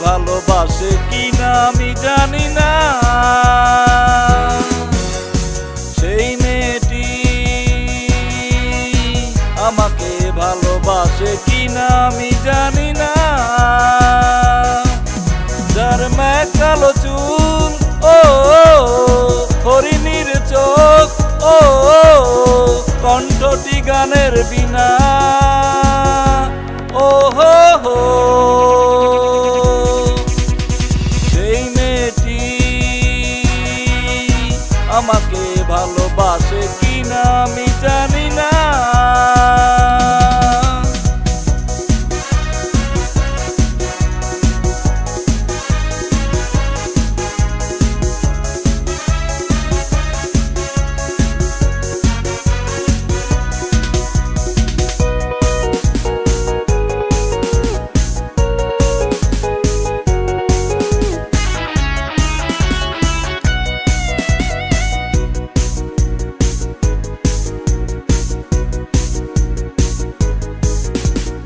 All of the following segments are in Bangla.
ভালোবাসে কিনা আমি জানি না। সেই মেয়েটি আমাকে ভালোবাসে কিনা আমি জানি না। যার কালো চুল, ও হরিণীর চোখ, ও কণ্ঠটি গানের বিনা, ও হো হো। সেই মেয়েটি আমাকে ভালোবাসে কিনা আমি জানি না।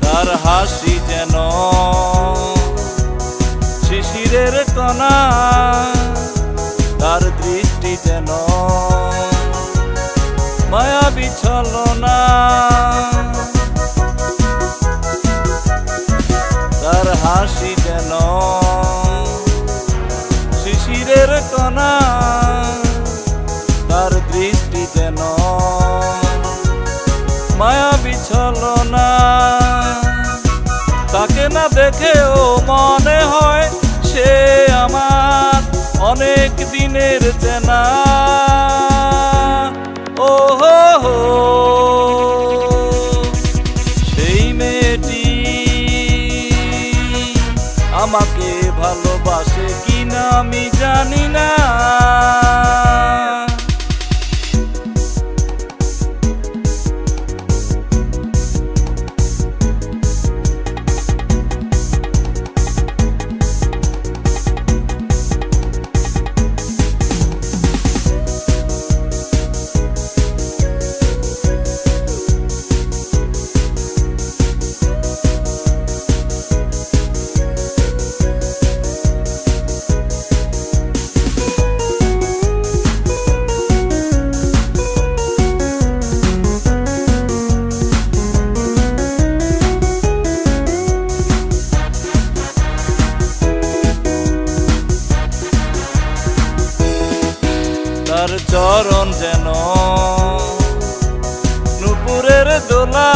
তার হাসি যেন শিশিরের কণা, তার দৃষ্টি যেন মায়াবী ছলনা। তার হাসি যেন শিশিরের কণা, তার দৃষ্টি যেন মায়াবী ছলনা। তাকে না দেখেও মনে হয় সে আমার অনেক দিনের চেনা, ও হো হো। সেই মেয়েটি আমাকে ভালোবাসে কিনা আমি জানি না। তার চরণ যেন নূপুরের দোলা,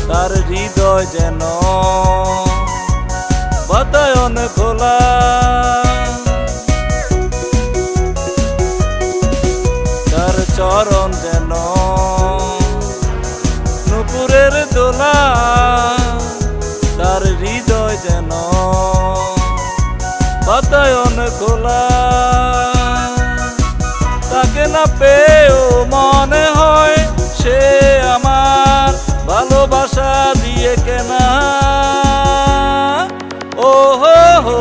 তার হৃদয় যেন বাতায়ন খোলা। তার চরণ যেন নূপুরের দোলা, তার হৃদয় যেন বাতায়ন খোলা। তাকে না পেয়েও মনে হয় সে আমার ভালোবাসা দিয়ে কেনা, ও হো হো।